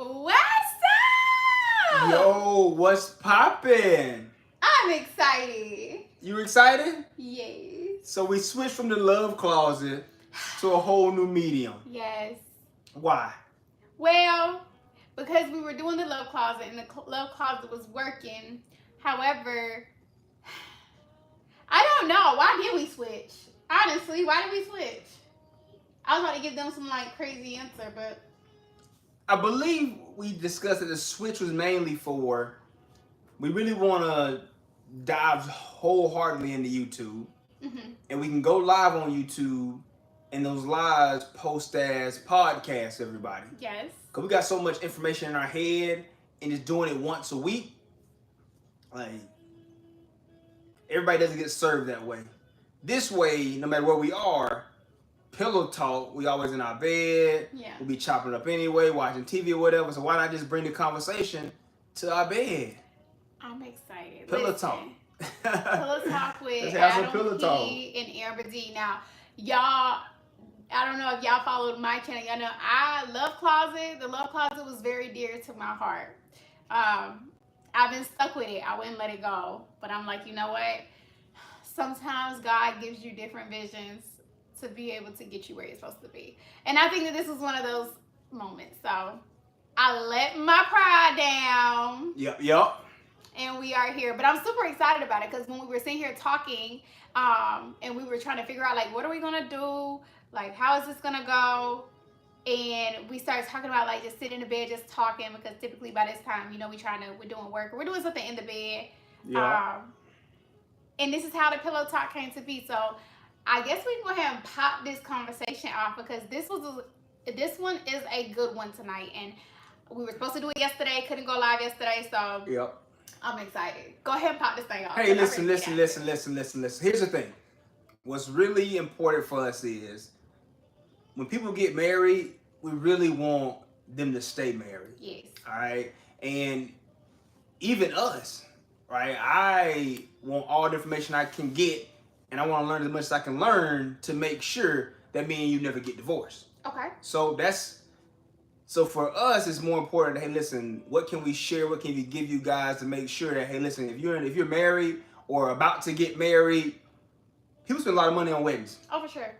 What's up? Yo, what's poppin'? I'm excited. You excited? Yes. So we switched from the love closet to a whole new medium. Yes. Why? Well, because we were doing the love closet and the love closet was working. However, I don't know. Why did we switch? Honestly, why did we switch? I was about to give them some crazy answer, but I believe we discussed that the switch was mainly for we really want to dive wholeheartedly into YouTube, and we can go live on YouTube, and those lives post as podcasts. Everybody, yes, because we got so much information in our head, and just doing it once a week, like everybody doesn't get served that way. This way, no matter where we are, pillow talk, we always in our bed. Yeah. We'll be chopping up anyway, watching TV or whatever. So why not just bring the conversation to our bed? I'm excited. Pillow talk. Pillow talk with Let's have some Adam pillow talk. and AdamPandAmberDee. Now, y'all, I don't know if y'all followed my channel. Y'all know I love closet. The love closet was very dear to my heart. I've been stuck with it. I wouldn't let it go. But I'm like, you know what? Sometimes God gives you different visions to be able to get you where you're supposed to be. And I think that this was one of those moments. So I let my pride down. Yep. And we are here. But I'm super excited about it because when we were sitting here talking and we were trying to figure out, what are we going to do? How is this going to go? And we started talking about, just sitting in the bed, just talking, because typically by this time, we're doing work or we're doing something in the bed. Yeah. And this is how the pillow talk came to be. So I guess we can go ahead and pop this conversation off because this one is a good one tonight. And we were supposed to do it yesterday, couldn't go live yesterday, so Yep. I'm excited. Go ahead and pop this thing off. Hey, listen. Here's the thing. What's really important for us is when people get married, we really want them to stay married. Yes. All right? And even us, right? I want all the information I can get, and I want to learn as much as I can learn to make sure that me and you never get divorced. Okay. So for us, it's more important that, hey, listen, what can we share? What can we give you guys to make sure that, hey, listen, if you're married or about to get married, people spend a lot of money on weddings. Oh, for sure.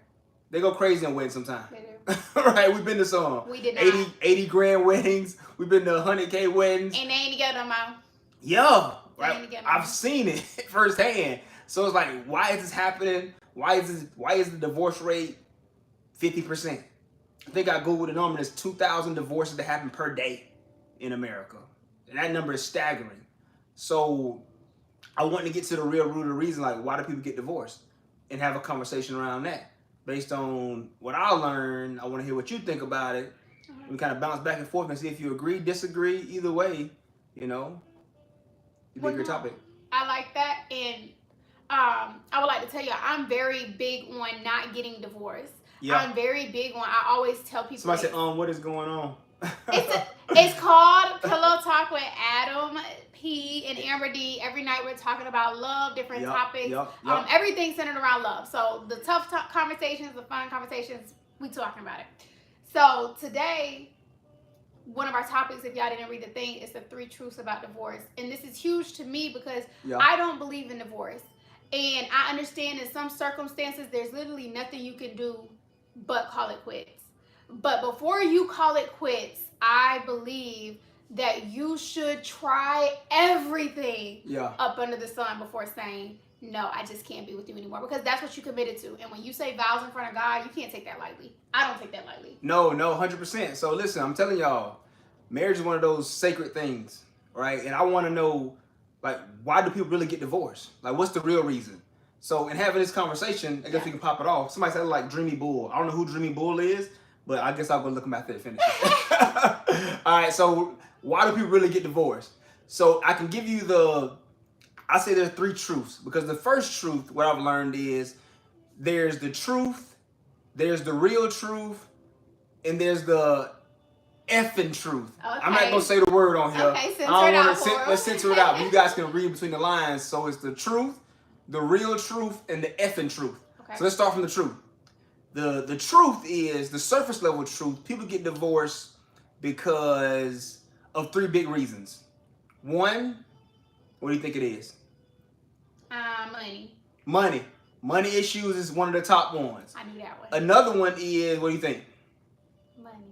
They go crazy on weddings sometimes. They do. Right? We've been to some. We did not. 80 grand weddings. We've been to 100K weddings. And they ain't together no more. Yeah. They Right? ain't together no I've more. seen it firsthand. So it's like, why is this happening? Why is the divorce rate 50%? I think I Googled the number. There's 2,000 divorces that happen per day in America. And that number is staggering. So I want to get to the real root of the reason, why do people get divorced? And have a conversation around that. Based on what I learned, I want to hear what you think about it. We kind of bounce back and forth and see if you agree, disagree, either way, it'd be a great topic. I like that. And I would like to tell you, I'm very big on not getting divorced. Yeah. I'm very big on, I always tell people. Somebody said, what is going on? It's called Pillow Talk with Adam P and AdamPandAmberDee. Every night we're talking about love, different topics. Yep. Everything centered around love. So the tough conversations, the fun conversations, we talking about it. So today, one of our topics, if y'all didn't read the thing, is the 3 truths about divorce. And this is huge to me because I don't believe in divorce. And I understand in some circumstances, there's literally nothing you can do but call it quits. But before you call it quits, I believe that you should try everything up under the sun before saying, no, I just can't be with you anymore. Because that's what you committed to. And when you say vows in front of God, you can't take that lightly. I don't take that lightly. No, 100%. So listen, I'm telling y'all, marriage is one of those sacred things, right? And I want to know, why do people really get divorced? What's the real reason? So in having this conversation, I guess we can pop it off. Somebody said Dreamy Bull. I don't know who Dreamy Bull is, but I guess I'll go look him after it finishes. All right, so why do people really get divorced? So I can give you I say there are 3 truths, because the first truth, what I've learned is there's the truth, there's the real truth, and there's the effing truth. Okay. I'm not going to say the word on here. Okay, let's censor it out. But you guys can read between the lines. So it's the truth, the real truth, and the effing truth. Okay. So let's start from the truth. The truth is, the surface level truth, people get divorced because of three big reasons. One, what do you think it is? Money. Money issues is one of the top ones. I knew that one. Another one is, what do you think? Money.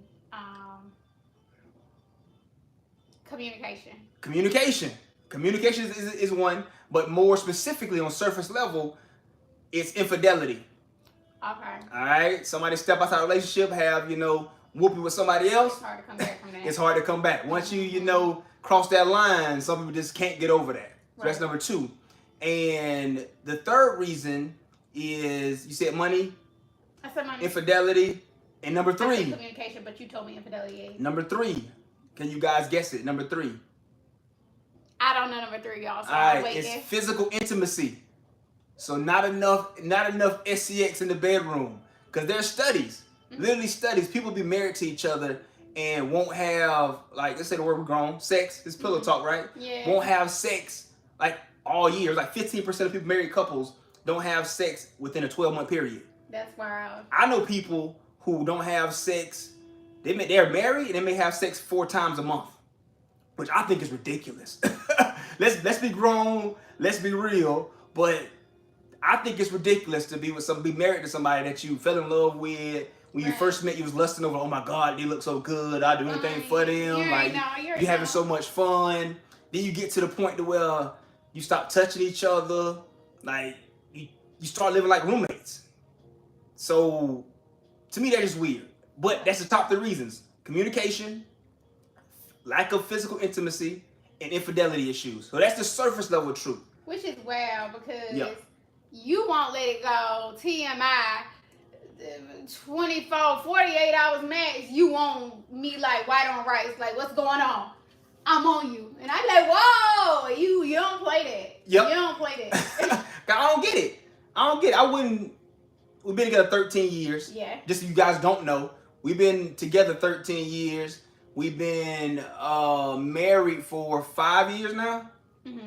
Communication. Communication is one, but more specifically on surface level, it's infidelity. Okay. All right, somebody step outside a relationship, have whooping with somebody else. It's hard to come back from that. It's hard to come back. Once you cross that line, some people just can't get over that. So that's number two. And the third reason is, you said money. I said money. Infidelity. And number three. I said communication, but you told me infidelity. Number three. Can you guys guess it? Number three. I don't know number three, y'all. So All I'm right, it's waiting. physical intimacy. So not enough SCX in the bedroom. Because there's studies, literally studies. People be married to each other and won't have, like, let's say the word we're grown, sex. It's pillow talk, right? Yeah. Won't have sex like all year. Like 15% of people, married couples, don't have sex within a 12-month period. That's wild. I know people who don't have sex. They're married and they may have sex 4 times a month, which I think is ridiculous. Let's be grown. Let's be real. But I think it's ridiculous to be married to somebody that you fell in love with. When you first met, you was lusting over, oh my God, they look so good. I'll do anything for them. You're having so much fun. Then you get to the point to where you stop touching each other. Like, you start living like roommates. So, to me, that is weird. But that's the top 3 reasons. Communication, lack of physical intimacy, and infidelity issues. So that's the surface level truth. Which is wild because you won't let it go. TMI, 24, 48 hours max, you want me like white on rice. Like, what's going on? I'm on you. And I'm like, whoa, you don't play that. Yep. You don't play that. I don't get it. We've been together 13 years. Yeah. Just so you guys don't know, we've been together 13 years. We've been married for 5 years now.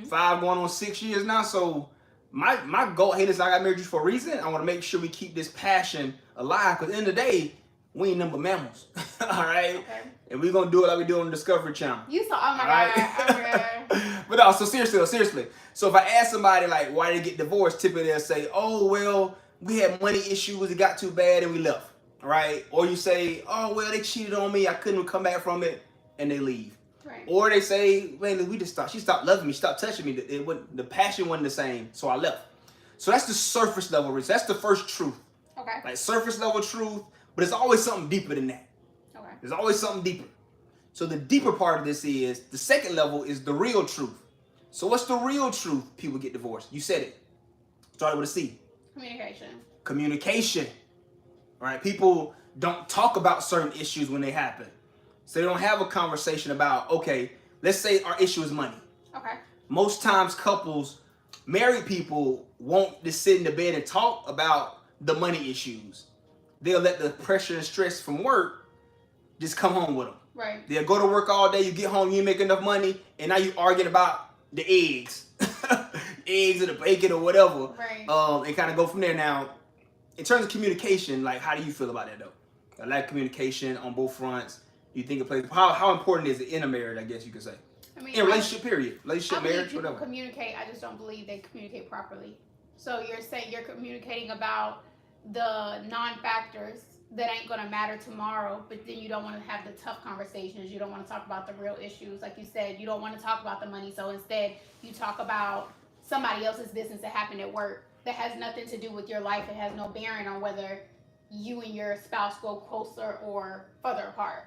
5 going on 6 years now. So my goal, hey, listen, I got married just for a reason. I want to make sure we keep this passion alive. Because at the end of the day, we ain't nothing but mammals. All right? Okay. And we're going to do it like we do on the Discovery Channel. You saw, oh my God. But no, so seriously. So if I ask somebody, like, why they get divorced, typically they'll say, oh, well, we had money issues, it got too bad, and we left. All right? Or you say, oh, well, they cheated on me, I couldn't come back from it, and they leave. Right. Or they say, man, she stopped loving me, stopped touching me. The passion wasn't the same, so I left. So that's the surface level reason. That's the first truth. Okay. Like surface level truth, but there's always something deeper than that. Okay. There's always something deeper. So the deeper part of this is, the second level is the real truth. So what's the real truth people get divorced? You said it. Started with a C. Communication. All right. People don't talk about certain issues when they happen. So they don't have a conversation about, okay, let's say our issue is money. Okay. Most times married people won't just sit in the bed and talk about the money issues. They'll let the pressure and stress from work just come home with them. Right. They'll go to work all day, you get home, you ain't make enough money, and now you arguing about the eggs. Eggs or the bacon or whatever. Right. And kind of go from there. Now, in terms of communication, like, how do you feel about that though? I like communication on both fronts. You think it plays, how important is it in a marriage, I guess you could say? I mean, in a relationship, period. Relationship, marriage, whatever. Communicate, I just don't believe they communicate properly. So you're saying you're communicating about the non-factors that ain't going to matter tomorrow, but then you don't want to have the tough conversations. You don't want to talk about the real issues. Like you said, you don't want to talk about the money. So instead, you talk about somebody else's business that happened at work that has nothing to do with your life. It has no bearing on whether you and your spouse go closer or further apart.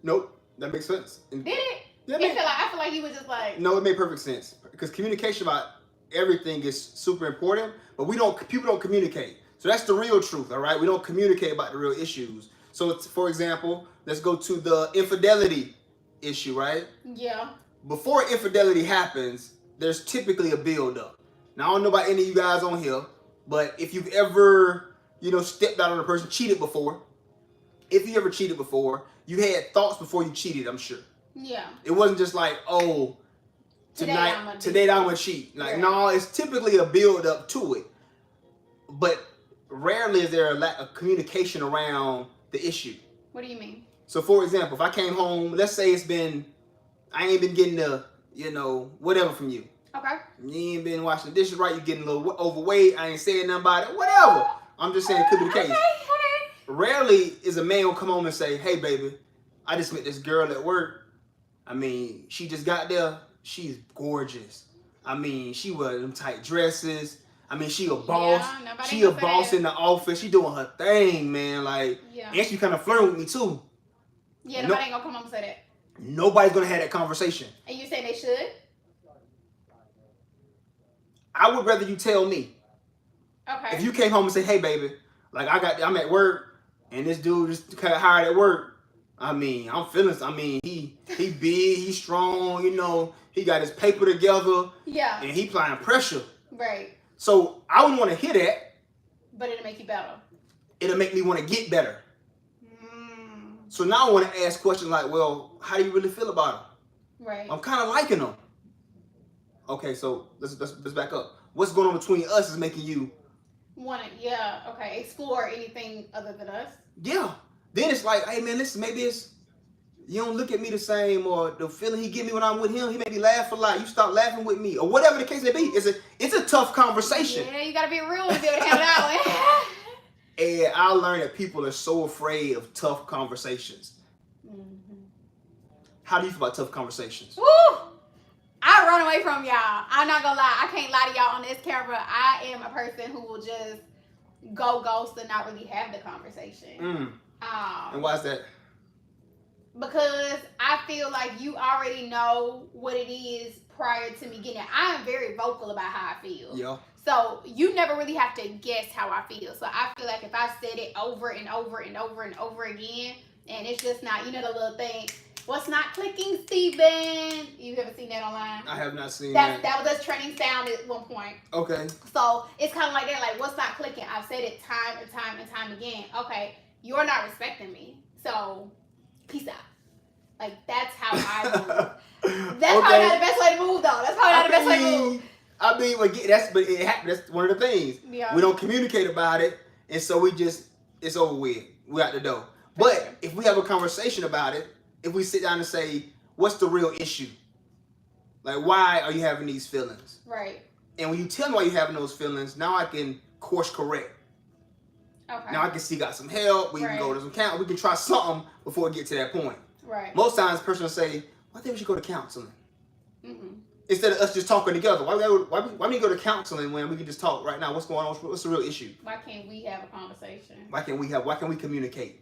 Nope, that makes sense. Did it? Yeah, I feel like you was just like. No, it made perfect sense because communication about everything is super important, but people don't communicate. So that's the real truth, all right? We don't communicate about the real issues. So, for example, let's go to the infidelity issue, right? Yeah. Before infidelity happens, there's typically a build-up. Now, I don't know about any of you guys on here, but if you've ever, stepped out on a person, cheated before, if you ever cheated before, you had thoughts before you cheated, I'm sure. Yeah. It wasn't just like, oh, today I'm going to cheat. Like, no, it's typically a build-up to it. But rarely is there a lack of communication around the issue. What do you mean? So for example, if I came home, let's say I ain't been getting the, whatever from you. Okay. You ain't been washing the dishes right. You getting a little overweight. I ain't saying nothing about it. Whatever. I'm just saying it could be the case. Okay. Rarely is a man will come home and say, "Hey, baby, I just met this girl at work. I mean, she just got there. She's gorgeous. I mean, she wear them tight dresses. I mean, she a boss. Yeah, she a boss in the office. She doing her thing, man. Like, and she kind of flirting with me too. Yeah, nobody ain't gonna come home and say that. Nobody's gonna have that conversation. And you say they should? I would rather you tell me. Okay. If you came home and say, "Hey, baby, like I'm at work, and this dude just got hired at work. I mean, I'm feeling. I mean, he big, he's strong. He got his paper together. Yeah. And he applying pressure. Right. So I wouldn't want to hear that. But it'll make you better. It'll make me want to get better. So now I want to ask questions like, well, how do you really feel about him? Right. I'm kind of liking him. Okay, so let's back up. What's going on between us is making you want it? Yeah. Okay. Explore anything other than us. Yeah. Then it's like, hey man, listen, maybe it's you don't look at me the same, or the feeling he give me when I'm with him, he made me laugh a lot. You stop laughing with me, or whatever the case may be. It's a tough conversation. Yeah, you gotta be real to be able to handle that one. And I learned that people are so afraid of tough conversations. Mm-hmm. How do you feel about tough conversations? Woo! I run away from y'all. I'm not gonna lie. I can't lie to y'all on this camera. I am a person who will just go ghost and not really have the conversation. And why is that? Because I feel like you already know what it is prior to me getting it. I am very vocal about how I feel. Yeah. So you never really have to guess how I feel. So I feel like if I said it over and over and over and over again, and it's just not, the little thing, what's not clicking, Steven? You ever seen that online? I have not seen that. That was a trending sound at one point. Okay. So it's kind of like that, like what's not clicking? I've said it time and time and time again. Okay, you're not respecting me. So peace out. Like that's how I move. That's probably not the best way to move, though. That's probably not the best way to move. I mean, that's one of the things. Yeah. We don't communicate about it, and so it's over with. We out the door. But if we have a conversation about it, if we sit down and say, what's the real issue? Like, why are you having these feelings? Right. And when you tell me why you're having those feelings, now I can course correct. Okay. Now I can seek out some help. We can go to some counseling. We can try something before we get to that point. Right. Most times, the person will say, "I think we should go to counseling." Mm-hmm. Instead of us just talking together. Why we go to counseling when we can just talk right now? What's going on? What's the real issue? Why can't we have a conversation? Why can we communicate?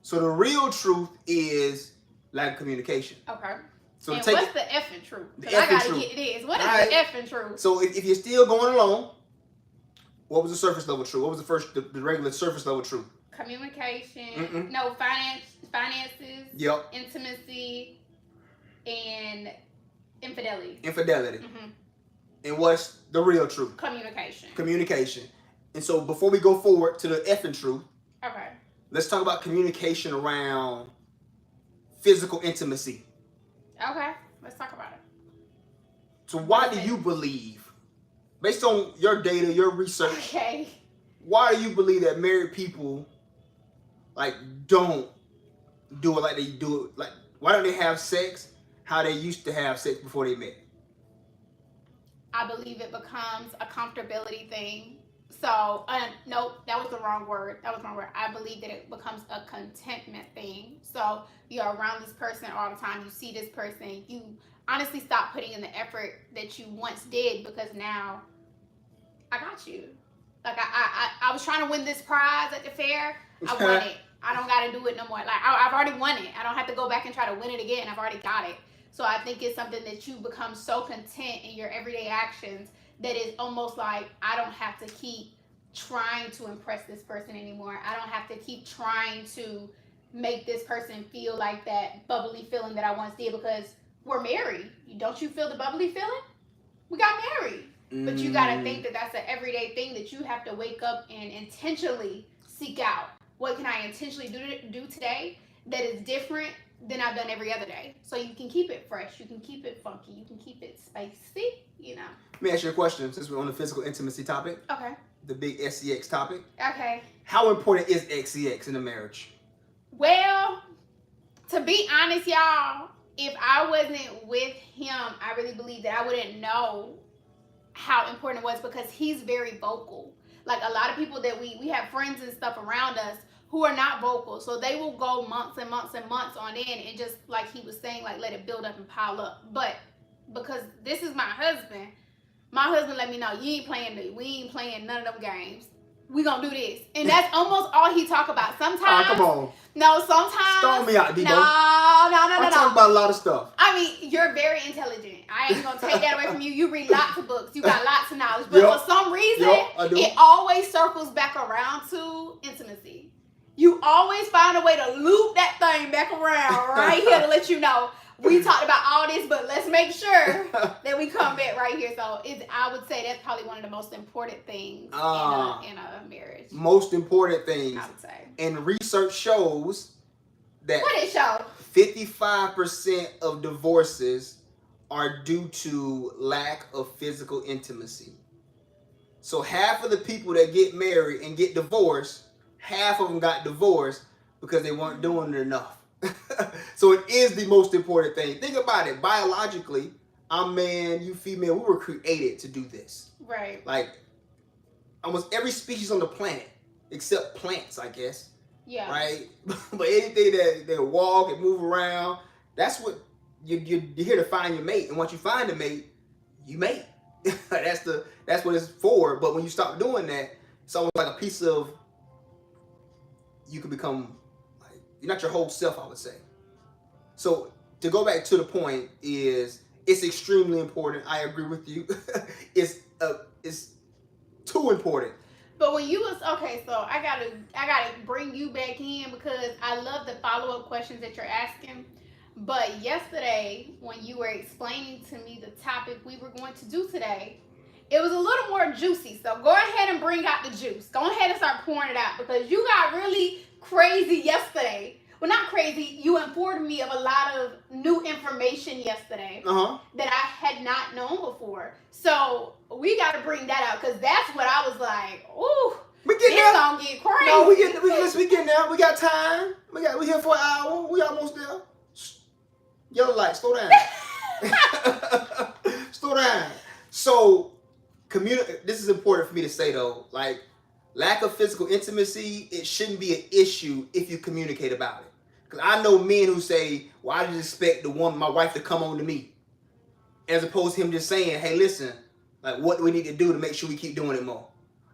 So the real truth is lack of communication. Okay. So and what's the effing truth? Because I gotta get this. What is the effing truth? So if you're still going along, what was the surface level truth? What was the regular surface level truth? Communication. No, finances. Yep. Intimacy. And infidelity. Mm-hmm. And what's the real truth? Communication. And so before we go forward to the effing truth, okay, let's talk about communication around physical intimacy. Okay, let's talk about it. So why do you believe, based on your data, your research, why do you believe that married people don't do it like they do it? Like, why don't they have sex how they used to have sex before they met? I believe it becomes a comfortability thing. So, nope, that was the wrong word. I believe that it becomes a contentment thing. So, you're around this person all the time. You see this person. You honestly stop putting in the effort that you once did because now I got you. Like, I was trying to win this prize at the fair. I won it. I don't got to do it no more. Like, I've already won it. I don't have to go back and try to win it again. I've already got it. So, I think it's something that you become so content in your everyday actions that is almost like I don't have to keep trying to impress this person anymore. I don't have to keep trying to make this person feel like that bubbly feeling that I once did because we're married. Don't you feel the bubbly feeling? We got married. But you got to think that that's an everyday thing that you have to wake up and intentionally seek out. What can I intentionally do today that is different than I've done every other day? So you can keep it fresh. You can keep it funky. You can keep it spicy, Let me ask you a question since we're on the physical intimacy topic. Okay. The big SEX topic. Okay. How important is SEX in a marriage? Well, To be honest, y'all, if I wasn't with him, I really believe that I wouldn't know how important it was, because he's very vocal. Like a lot of people that we have friends and stuff around us who are not vocal, so they will go months and months and months on end, and just like he was saying, like let it build up and pile up. But because this is my husband let me know, we ain't playing none of them games. We gonna do this, and that's almost all he talk about. Sometimes, come on. No, sometimes. Storm me out, Debo. No. I talk about a lot of stuff. I mean, you're very intelligent. I ain't gonna take that away from you. You read lots of books. You got lots of knowledge. But for some reason, it always circles back around to intimacy. You always find a way to loop that thing back around right here to let you know we talked about all this, but let's make sure that we come back right here. So I would say that's probably one of the most important things in a marriage. Most important things. I would say. And research shows that what it show? 55% of divorces are due to lack of physical intimacy. So half of the people that get married and get divorced, half of them got divorced because they weren't doing it enough. So it is the most important thing. Think about it. Biologically, I'm man, you female, we were created to do this. Right. Like almost every species on the planet, except plants, I guess. Yeah. Right? But anything that walk and move around, that's what you're here to find your mate. And once you find a mate, you mate. That's what it's for. But when you stop doing that, it's almost like a piece of, you can become, like, you're not your whole self, I would say. So to go back to the point is, it's extremely important. I agree with you. It's too important. But when you was okay, so I gotta bring you back in, because I love the follow-up questions that you're asking. But yesterday, when you were explaining to me the topic we were going to do today, it was a little more juicy. So go ahead and bring out the juice. Go ahead and start pouring it out, because you got really crazy yesterday. Well, not crazy. You informed me of a lot of new information yesterday that I had not known before. So we got to bring that out, because that's what I was like, ooh, it's gonna get crazy. No, we getting there. We got time. We here for an hour. We almost there. Yellow light, slow down. Slow down. So, this is important for me to say though. Like, lack of physical intimacy, it shouldn't be an issue if you communicate about it. Because I know men who say, well, I just expect my wife to come on to me. As opposed to him just saying, hey, listen, like, what do we need to do to make sure we keep doing it more?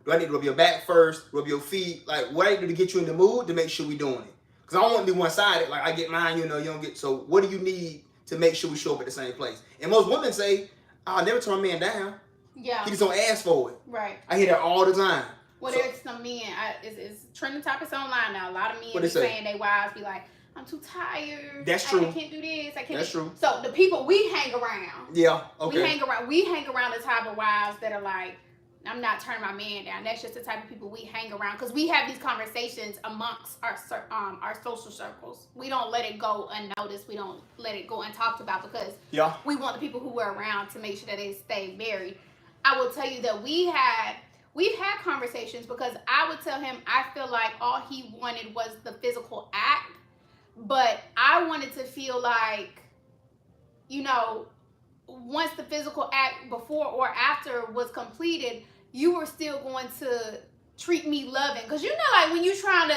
Do I need to rub your back first, rub your feet? Like, what I need to do to get you in the mood to make sure we're doing it? Because I don't want to be one-sided. Like, I get mine, you don't get. So what do you need to make sure we show up at the same place? And most women say, I'll never turn a man down. Yeah. He just don't ask for it. Right. I hear that all the time. Well, there's some men, it's trending topics online now. A lot of men be saying their wives be like, I'm too tired. That's true. I can't do this. I can't. That's true. So the people we hang around. Yeah. Okay. We hang around the type of wives that are like, I'm not turning my man down. That's just the type of people we hang around, because we have these conversations amongst our social circles. We don't let it go unnoticed. We don't let it go untalked about, because we want the people who we're around to make sure that they stay married. I will tell you that we've had conversations, because I would tell him I feel like all he wanted was the physical act, but I wanted to feel like, once the physical act before or after was completed, you were still going to treat me loving. Because like when you're trying to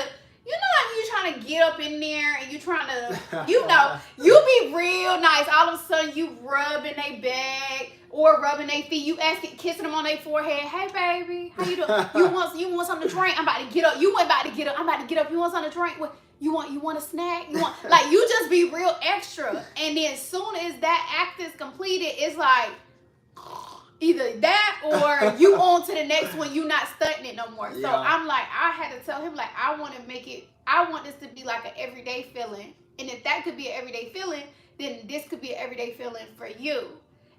get up in there and you're trying to, you be real nice. All of a sudden you rubbing their back or rubbing their feet. You kissing them on their forehead. Hey baby, how you doing? You want something to drink? I'm about to get up. You ain't about to get up. I'm about to get up. You want something to drink? What? You want a snack? You just be real extra. And then as soon as that act is completed, it's like either that or you on to the next one. You not stunting it no more. So I'm like, I had to tell him, like, I want this to be like an everyday feeling. And if that could be an everyday feeling, then this could be an everyday feeling for you.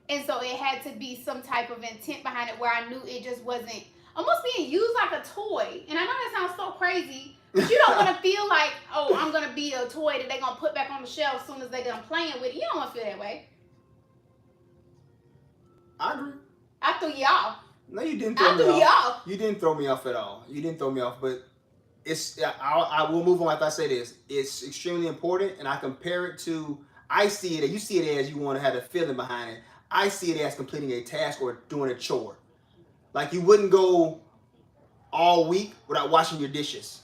And so it had to be some type of intent behind it, where I knew it just wasn't almost being used like a toy. And I know that sounds so crazy, but you don't want to feel like, oh, I'm going to be a toy that they're going to put back on the shelf as soon as they're done playing with it. You don't want to feel that way. I agree. I threw you off. No, you didn't throw me off. You off. You didn't throw me off at all. You didn't throw me off, but I will move on after I say this. It's extremely important, and I compare it to, I see it, and you see it as you want to have a feeling behind it. I see it as completing a task or doing a chore. Like you wouldn't go all week without washing your dishes.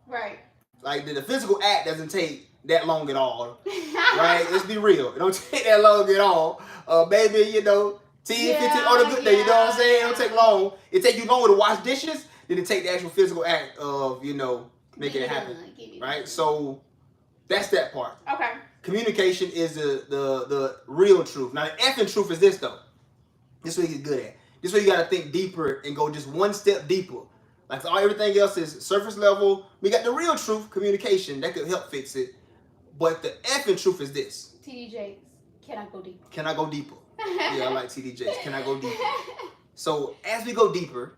Right. Like the physical act doesn't take that long at all. Right? Let's be real. It don't take that long at all. Maybe, 10, 15 on a good day, you know what I'm saying? It don't take long. It take you longer to wash dishes than it take the actual physical act of, making it happen. Right? So that's that part. Okay. Communication is the real truth. Now the effing truth is this though. This is what you get good at. This is where you gotta think deeper and go just one step deeper. Like everything else is surface level. We got the real truth, communication, that could help fix it. But the effing truth is this. TDJs, can I go deeper? Can I go deeper? Yeah, I like TDJs. Can I go deeper? So as we go deeper,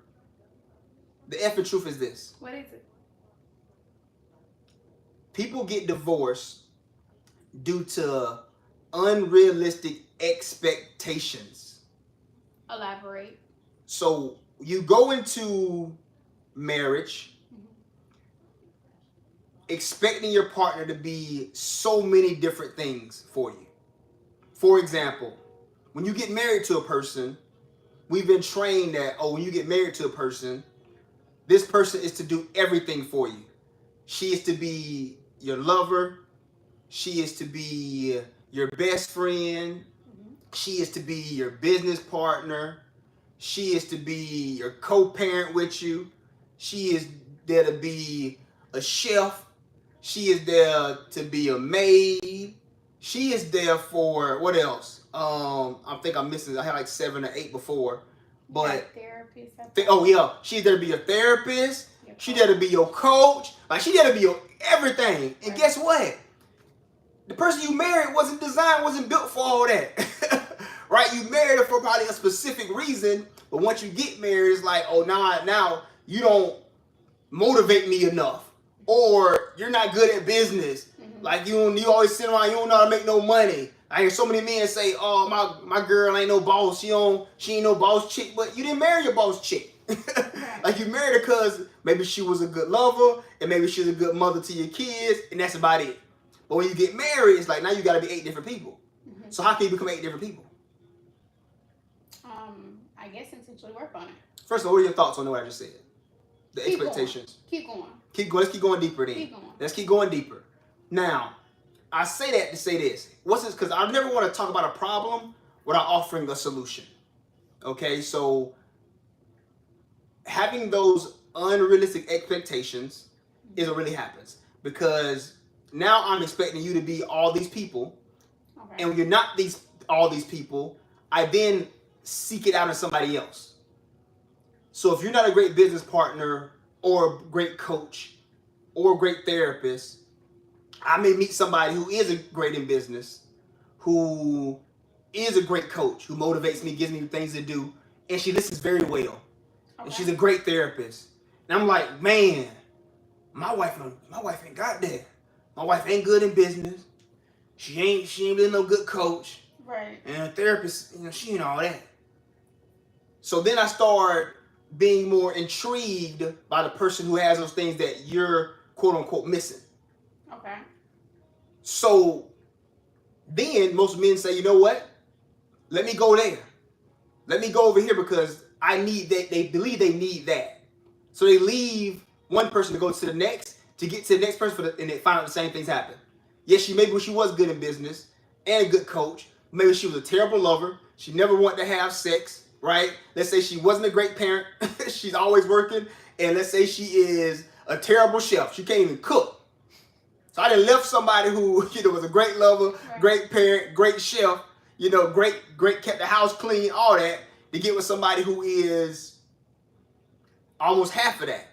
the effing truth is this. What is it? People get divorced due to unrealistic expectations. Elaborate. So you go into marriage expecting your partner to be so many different things for you. For example, when you get married to a person, we've been trained that, when you get married to a person, this person is to do everything for you. She is to be your lover. She is to be your best friend. She is to be your business partner. She is to be your co-parent with you. She is there to be a chef. She is there to be a maid. She is there for, what else? I think I'm missing, I had like 7 or 8 before. But therapist. She's there to be your therapist. She's there to be your coach. Like she's there to be your everything. And guess what? The person you married wasn't built for all that. Right? You married her for probably a specific reason, but once you get married, it's like, now you don't motivate me enough, or you're not good at business. Like you always sit around, you don't know how to make no money. I hear so many men say, my girl ain't no boss, she ain't no boss chick, but you didn't marry your boss chick. Like you married her because maybe she was a good lover, and maybe she was a good mother to your kids, and that's about it. But when you get married, it's like now you got to be 8 different people. So how can you become 8 different people? I guess intentionally work on it. First of all, what are your thoughts on what I just said? The Keep expectations. Keep going. Let's keep going deeper then. Keep going. Let's keep going deeper. Now, I say that to say this. What's this? Because I never want to talk about a problem without offering a solution. Okay, so having those unrealistic expectations is what really happens. Because now I'm expecting you to be all these people. Okay. And when you're not all these people, I then seek it out in somebody else. So if you're not a great business partner or a great coach or a great therapist, I may meet somebody who is great in business, who is a great coach, who motivates me, gives me things to do, and she listens very well. Okay. And she's a great therapist. And I'm like, man, my wife ain't got that. My wife ain't good in business. She ain't really no good coach. Right. And a therapist, she ain't all that. So then I start being more intrigued by the person who has those things that you're quote unquote missing. Okay. So then most men say, you know what? Let me go there. Let me go over here because I need that. They believe they need that. So they leave one person to go to the next, to get to the next person, and they find out the same things happen. Yes, maybe she was good in business and a good coach. Maybe she was a terrible lover. She never wanted to have sex, right? Let's say she wasn't a great parent. She's always working. And let's say she is a terrible chef. She can't even cook. So I done left somebody who, was a great lover, right, great parent, great chef, great kept the house clean, all that, to get with somebody who is almost half of that.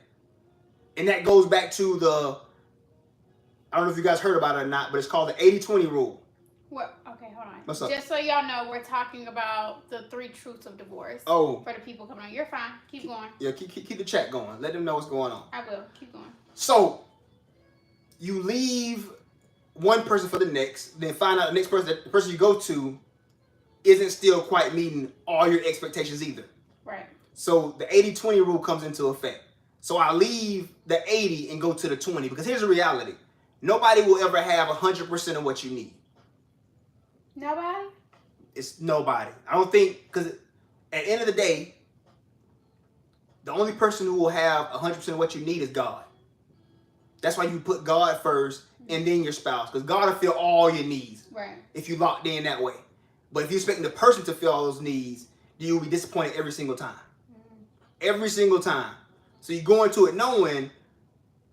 And that goes back to I don't know if you guys heard about it or not, but it's called the 80-20 rule. What? Okay, hold on. What's up? Just so y'all know, we're talking about the 3 truths of divorce. Oh. For the people coming on. You're fine. Keep going. Yeah, keep the chat going. Let them know what's going on. I will. Keep going. So, you leave one person for the next, then find out the person you go to isn't still quite meeting all your expectations either. Right. So, the 80-20 rule comes into effect. So I leave the 80 and go to the 20 because here's the reality. Nobody will ever have 100% of what you need. Nobody? It's nobody. I don't think, because at the end of the day, the only person who will have 100% of what you need is God. That's why you put God first and then your spouse, because God will fill all your needs. Right. If you locked in that way. But if you're expecting the person to fill all those needs, you'll be disappointed every single time. Every single time. So you go into it knowing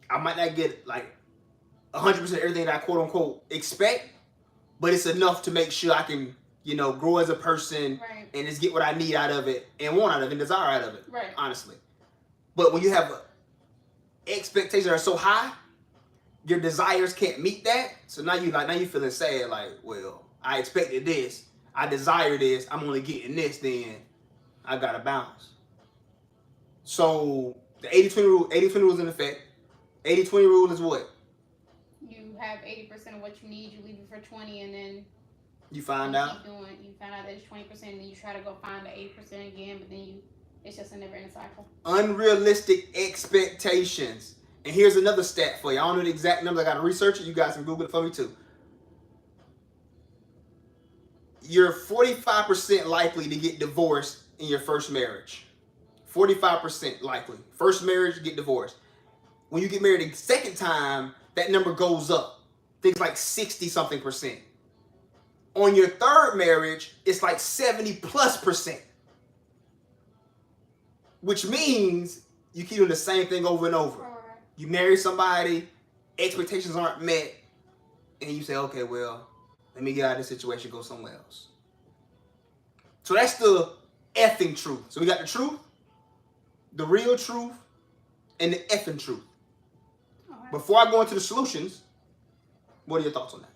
I might not get like 100% everything that I quote unquote expect, but it's enough to make sure I can, grow as a person, right, and just get what I need out of it and want out of it and desire out of it. Right. Honestly. But when you have expectations that are so high, your desires can't meet that. So now you feeling sad, like, well, I expected this, I desire this, I'm only getting this, then I gotta bounce. So the 80-20 rule is in effect. 80-20 rule is what? You have 80% of what you need, you leave it for 20, and then you find out. You find out that it's 20%, and then you try to go find the 80% again, but then it's just a never-ending cycle. Unrealistic expectations. And here's another stat for you. I don't know the exact number. I got to research it. You guys can Google it for me too. You're 45% likely to get divorced in your first marriage. 45% likely. First marriage, you get divorced. When you get married a second time, that number goes up. Things like 60-something%. On your third marriage, it's like 70+%. Which means you keep doing the same thing over and over. You marry somebody, expectations aren't met, and you say, okay, well, let me get out of this situation, go somewhere else. So that's the effing truth. So we got the truth, the real truth, and the effing truth. Right. Before I go into the solutions, what are your thoughts on that?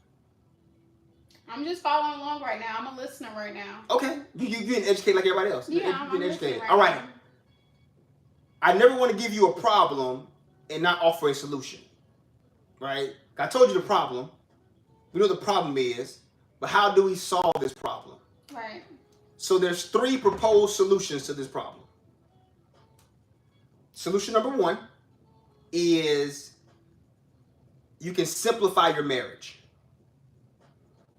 I'm just following along right now. I'm a listener right now. Okay. You're getting educated like everybody else. Yeah, I'm educated. All right. I never want to give you a problem and not offer a solution. Right? I told you the problem. We know what the problem is, but how do we solve this problem? Right. So there's 3 proposed solutions to this problem. Solution number 1 is you can simplify your marriage.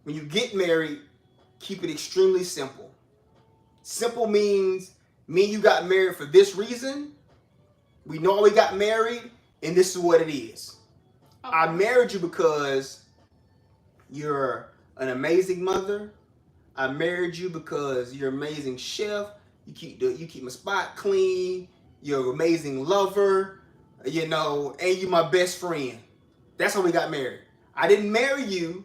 When you get married, keep it extremely simple. Simple means me and you got married for this reason. We know we got married, and this is what it is. Okay. I married you because you're an amazing mother. I married you because you're an amazing chef. You keep my spot clean. You're an amazing lover, and you're my best friend. That's how we got married. I didn't marry you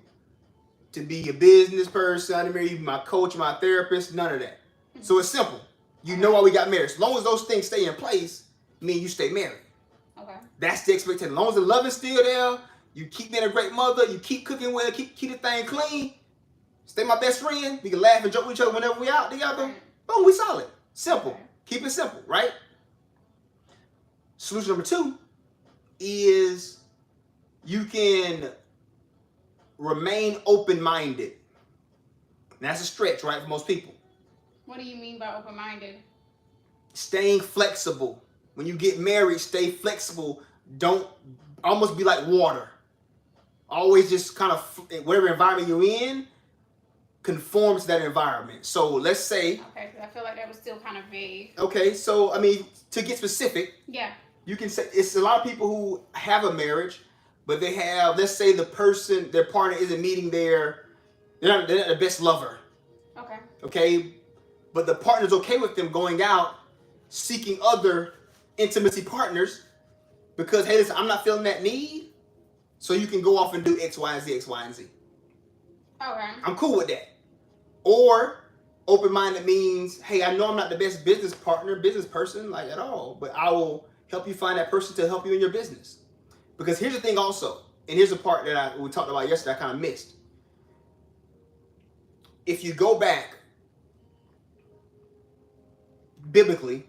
to be a business person. I didn't marry you to be my coach, my therapist, none of that. So it's simple. You know why we got married. As long as those things stay in place, me and you stay married. Okay. That's the expectation. As long as the love is still there, you keep being a great mother, you keep cooking well, keep the thing clean, stay my best friend, we can laugh and joke with each other whenever we out together. Boom, we solid. Simple. Keep it simple, right? Solution number 2 is you can remain open-minded. That's a stretch, right, for most people. What do you mean by open-minded? Staying flexible. When you get married, stay flexible. Don't almost be like water. Always just kind of, whatever environment you're in, conform to that environment. So let's say... Okay, because I feel like that was still kind of vague. Okay, so, to get specific... Yeah. You can say, it's a lot of people who have a marriage, but they have, let's say their partner isn't meeting they're not the best lover. Okay. Okay? But the partner's okay with them going out, seeking other intimacy partners, because, hey, listen, I'm not feeling that need, so you can go off and do X, Y, and Z, X, Y, and Z. Okay. I'm cool with that. Or, open-minded means, hey, I know I'm not the best business person, like, at all, but I will help you find that person to help you in your business. Because here's the thing also, and here's the part that we talked about yesterday I kind of missed. If you go back biblically,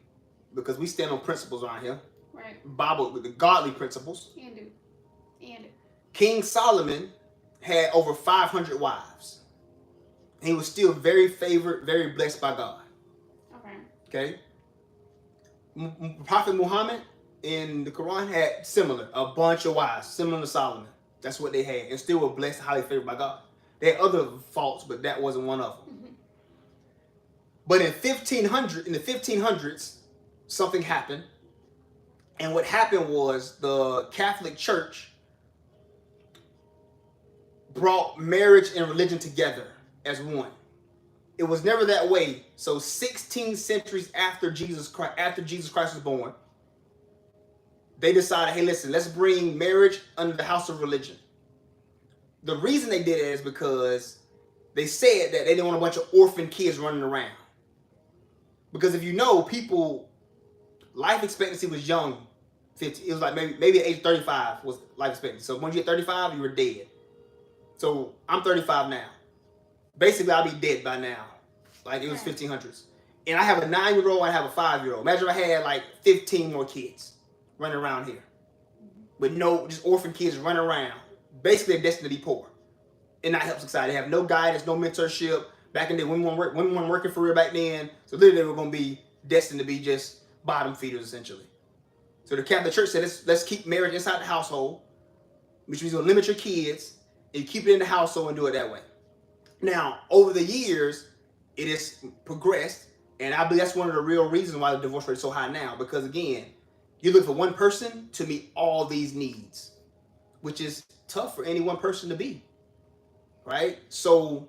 because we stand on principles around here, right? Bible with the godly principles. And King Solomon had over 500 wives. And he was still very favored, very blessed by God. Okay. Prophet Muhammad in the Quran had similar, a bunch of wives, similar to Solomon. That's what they had, and still were blessed, highly favored by God. They had other faults, but that wasn't one of them. Mm-hmm. But in the 1500s, something happened, and what happened was the Catholic Church brought marriage and religion together as one. It was never that way. So 16 centuries after Jesus Christ was born, they decided, hey, listen, let's bring marriage under the house of religion. The reason they did it is because they said that they didn't want a bunch of orphan kids running around. Because if you know, people, life expectancy was young. 50, it was like maybe at age 35 was life expectancy. So once you get 35, you were dead. So I'm 35 now. Basically, I'll be dead by now. Like, it was 1500s. And I have a 9-year-old, I have a 5-year-old. Imagine if I had like 15 more kids running around here. With just orphan kids running around. Basically, they're destined to be poor. And not help society. They have no guidance, no mentorship. Back in the day, women weren't working for real back then. So literally, they were going to be destined to be just bottom feeders, essentially. So the Catholic Church said, let's keep marriage inside the household, which means you'll limit your kids, and you keep it in the household and do it that way. Now, over the years, it has progressed, and I believe that's one of the real reasons why the divorce rate is so high now. Because again, you look for one person to meet all these needs, which is tough for any one person to be, right? So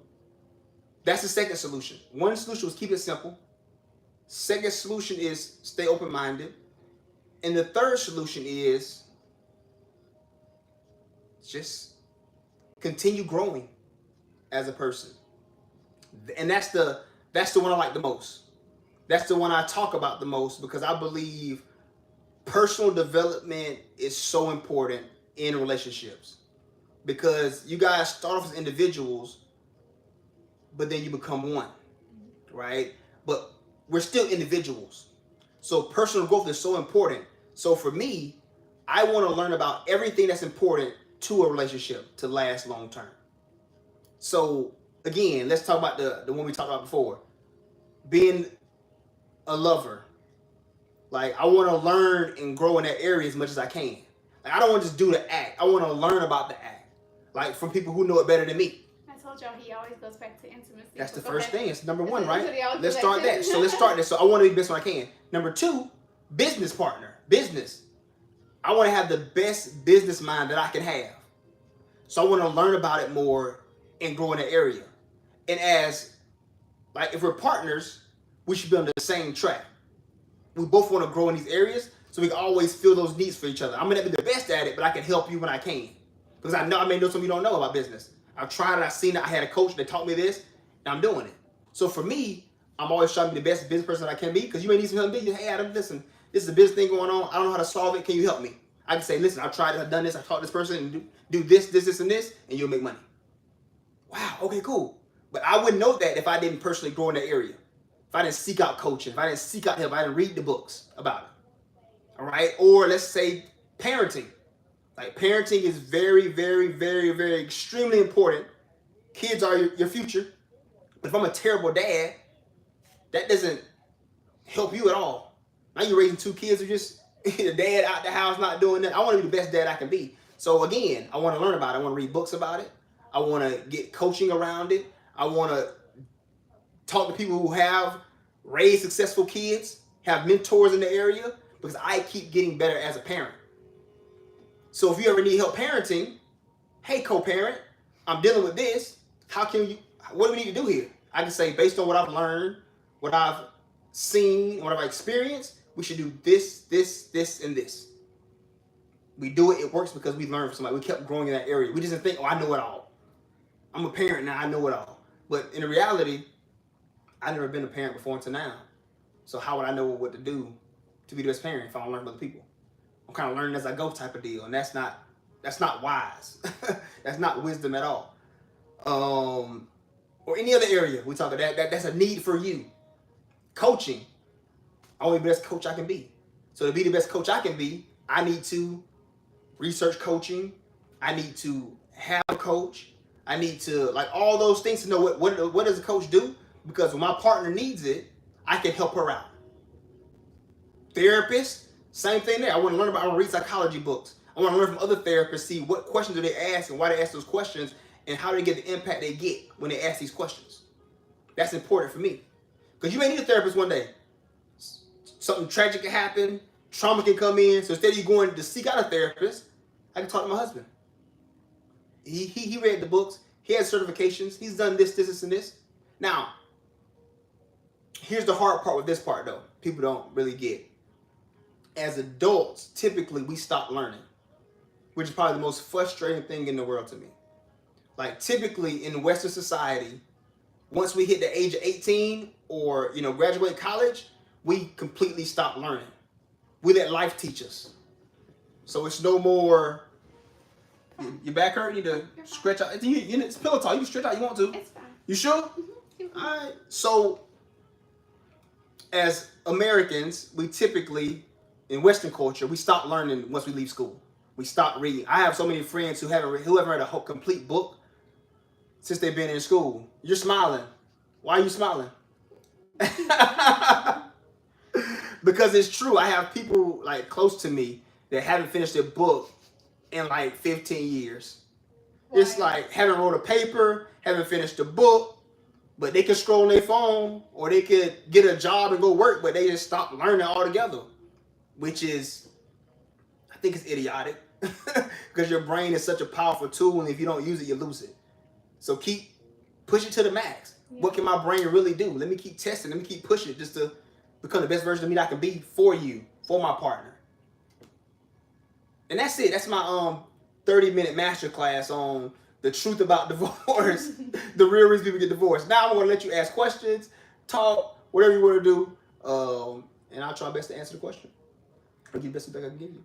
that's the second solution. One solution was keep it simple. Second solution is stay open-minded. And the third solution is just continue growing as a person. And that's the one I like the most. That's the one I talk about the most, because I believe personal development is so important in relationships. Because you guys start off as individuals, but then you become one, right? But we're still individuals. So personal growth is so important. So for me, I want to learn about everything that's important to a relationship to last long term. So again, let's talk about the one we talked about before. Being a lover. Like, I want to learn and grow in that area as much as I can. Like, I don't want to just do the act. I want to learn about the act. Like, from people who know it better than me. I told y'all he always goes back to intimacy. That's the first thing. It's number one, right? Let's start that. So let's start this. So I want to be the best one I can. Number two, business partner. Business. I want to have the best business mind that I can have. So I want to learn about it more and grow in that area. And as, like, if we're partners, we should be on the same track. We both want to grow in these areas, so we can always fill those needs for each other. I'm going to be the best at it, but I can help you when I can. Because I may know something you don't know about business. I've tried it, I've seen it, I had a coach that taught me this, and I'm doing it. So for me, I'm always trying to be the best business person I can be, because you may need some help. Hey, Adam, listen, this is a business thing going on. I don't know how to solve it. Can you help me? I can say, listen, I've tried it, I've done this, I've taught this person, and do this, and this, and you'll make money. Wow, okay, cool. But I wouldn't know that if I didn't personally grow in that area. If I didn't seek out coaching, if I didn't seek out help, if I didn't read the books about it. All right? Or let's say parenting. Like, parenting is very, very, very, very extremely important. Kids are your future. But if I'm a terrible dad, that doesn't help you at all. Now you're raising 2 kids who just, the dad out the house not doing that. I want to be the best dad I can be. So again, I want to learn about it. I want to read books about it. I want to get coaching around it. I want to talk to people who have raised successful kids, have mentors in the area, because I keep getting better as a parent. So if you ever need help parenting, hey, co-parent, I'm dealing with this. What do we need to do here? I can say, based on what I've learned, what I've seen, what I've experienced, we should do this, and this. We do it, it works because we learned from somebody. We kept growing in that area. We just didn't think, oh, I know it all. I'm a parent now, I know it all. But in reality, I've never been a parent before until now. So how would I know what to do to be the best parent if I don't learn from other people? I'm kind of learning as I go type of deal, and that's not wise. That's not wisdom at all. Or any other area we talk about that's a need for you. Coaching. I want to be the best coach I can be. So to be the best coach I can be, I need to research coaching. I need to have a coach. I need to, like, all those things to know what does a coach do? Because when my partner needs it, I can help her out. Therapist, Same thing there. I want to learn about, I want to read psychology books. I want to learn from other therapists, see what questions do they ask and why they ask those questions and how they get the impact they get when they ask these questions. That's important for me. Because you may need a therapist one day. Something tragic can happen, trauma can come in. So instead of you going to seek out a therapist, I can talk to my husband. He read the books. He has certifications. He's done this, and this. Now, here's the hard part with this part, though. People don't really get. As adults, typically, we stop learning, which is probably the most frustrating thing in the world to me. Like, typically, in Western society, once we hit the age of 18 or, graduate college, we completely stop learning. We let life teach us. So it's no more, your back hurt, you need to stretch out. It's pillow talk. You can stretch out, you want to. It's fine. You sure? Mm-hmm. All right. So, as Americans, we typically, in Western culture, we stop learning once we leave school. We stop reading. I have so many friends who haven't read a whole complete book since they've been in school. You're smiling. Why are you smiling? Because it's true. I have people like close to me that haven't finished a book in like 15 years. Wow. It's like haven't wrote a paper, haven't finished a book, but they can scroll on their phone or they could get a job and go work, but they just stop learning altogether, which is, I think it's idiotic because your brain is such a powerful tool, and if you don't use it, you lose it. So keep pushing to the max. Yeah. What can my brain really do? Let me keep testing. Let me keep pushing it just to become the best version of me that I can be for you, for my partner. And that's it. That's my 30-minute masterclass on the truth about divorce, the real reason people get divorced. Now I'm going to let you ask questions, talk, whatever you want to do, and I'll try my best to answer the question. I'll give you the best feedback I can give you.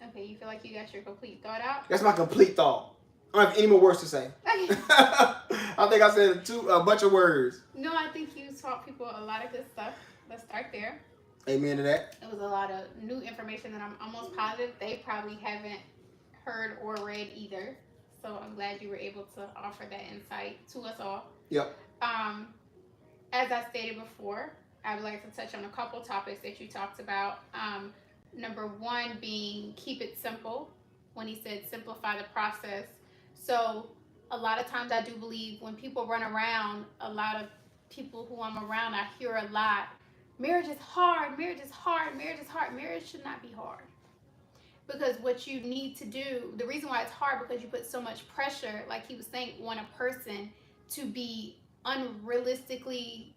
Okay, you feel like you got your complete thought out? That's my complete thought. I don't have any more words to say. Okay. I think I said a bunch of words. No, I think you taught people a lot of good stuff. Let's start there. Amen to that. It was a lot of new information that I'm almost positive they probably haven't heard or read either. So I'm glad you were able to offer that insight to us all. Yep. As I stated before, I would like to touch on a couple topics that you talked about. Number one being keep it simple. When he said simplify the process. So a lot of times I do believe when people run around, a lot of people who I'm around, I hear a lot, marriage is hard, marriage is hard, marriage is hard. Marriage should not be hard. Because what you need to do, the reason why it's hard, because you put so much pressure, like he was saying, on a person to be unrealistically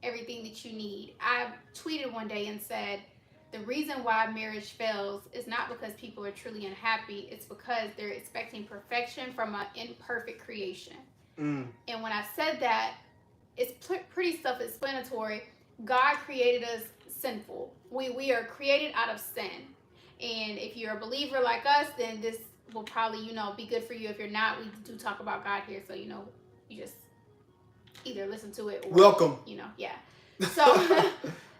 everything that you need. I tweeted one day and said, the reason why marriage fails is not because people are truly unhappy. It's because they're expecting perfection from an imperfect creation. And when I said that, it's pretty self-explanatory. God created us sinful. We are created out of sin. And if you're a believer like us, then this will probably, be good for you. If you're not, we do talk about God here. So, you just either listen to it or... Welcome. Yeah. So...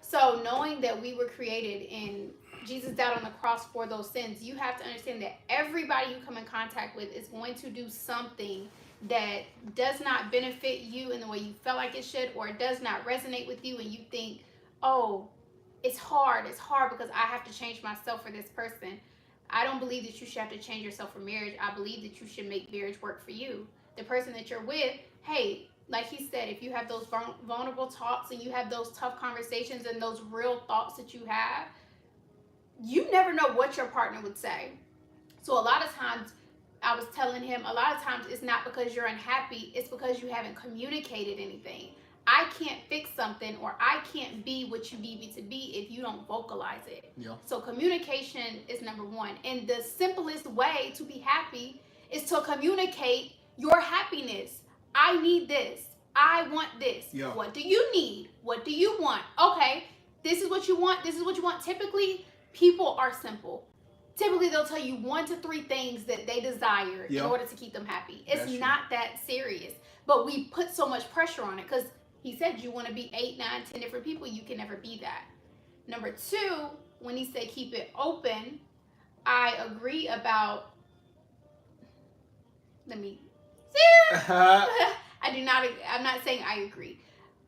So knowing that we were created and Jesus died on the cross for those sins, you have to understand that everybody you come in contact with is going to do something that does not benefit you in the way you felt like it should, or it does not resonate with you, and you think, oh, it's hard because I have to change myself for this person. I don't believe that you should have to change yourself for marriage. I believe that you should make marriage work for you. The person that you're with, hey, like he said, if you have those vulnerable talks and you have those tough conversations and those real thoughts that you have, you never know what your partner would say. So a lot of times, I was telling him, a lot of times it's not because you're unhappy, it's because you haven't communicated anything. I can't fix something, or I can't be what you need me to be if you don't vocalize it. Yeah. So communication is number one. And the simplest way to be happy is to communicate your happiness. I need this. I want this. Yeah. What do you need? What do you want? Okay, this is what you want. This is what you want. Typically, people are simple. Typically, they'll tell you 1 to 3 things that they desire in order to keep them happy. It's not that serious. But we put so much pressure on it because he said you want to be 8, 9, 10 different people. You can never be that. Number 2, when he said keep it open, I agree about... I'm not saying I agree.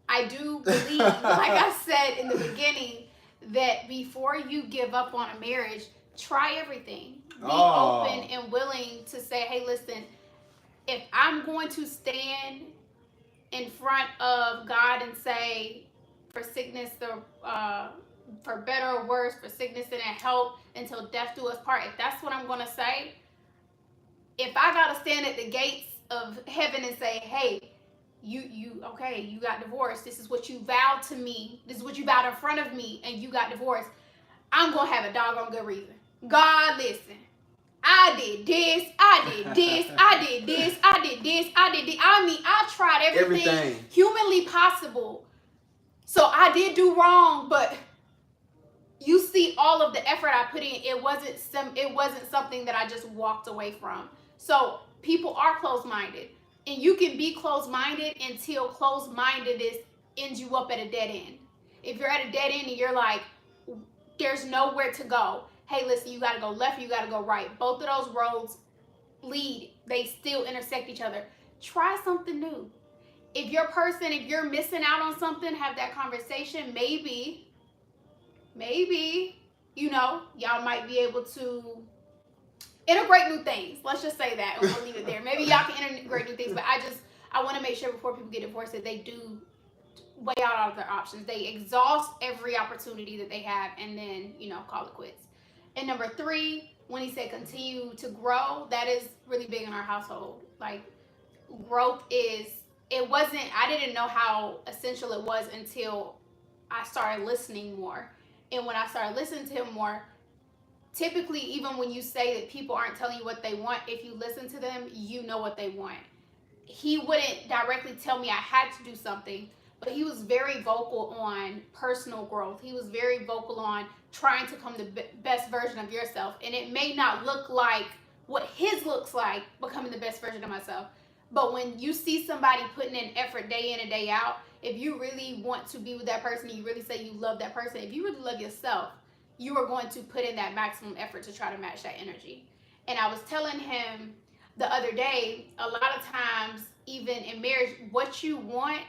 I do believe, like I said in the beginning, that before you give up on a marriage, try everything. Be open and willing to say, hey, listen, if I'm going to stand in front of God and say, for sickness, for better or worse, for sickness and health, until death do us part, if that's what I'm going to say, if I got to stand at the gates of heaven and say, hey, you got divorced. This is what you vowed to me. This is what you vowed in front of me, and you got divorced. I'm going to have a doggone good reason. God, listen. I did this, I did this, I did this, I did this, I did this. I mean, I tried everything humanly possible. So I did do wrong, but you see all of the effort I put in. It wasn't something that I just walked away from. So people are closed-minded. And you can be closed-minded until closed-mindedness ends you up at a dead end. If you're at a dead end and you're like, there's nowhere to go. Hey, listen, you got to go left, you got to go right. Both of those roads lead. They still intersect each other. Try something new. If you're missing out on something, have that conversation. Maybe, y'all might be able to integrate new things. Let's just say that, and we'll leave it there. Maybe y'all can integrate new things, but I want to make sure before people get divorced that they do weigh out all of their options. They exhaust every opportunity that they have, and then, call it quits. And number 3, when he said continue to grow, that is really big in our household. Like, growth I didn't know how essential it was until I started listening more. And when I started listening to him more, typically, even when you say that people aren't telling you what they want, if you listen to them, you know what they want. He wouldn't directly tell me I had to do something, but he was very vocal on personal growth. He was very vocal on trying to come to the best version of yourself. And it may not look like what his looks like, becoming the best version of myself. But when you see somebody putting in effort day in and day out, if you really want to be with that person, you really say you love that person, if you really love yourself, you are going to put in that maximum effort to try to match that energy. And I was telling him the other day, a lot of times, even in marriage, what you want,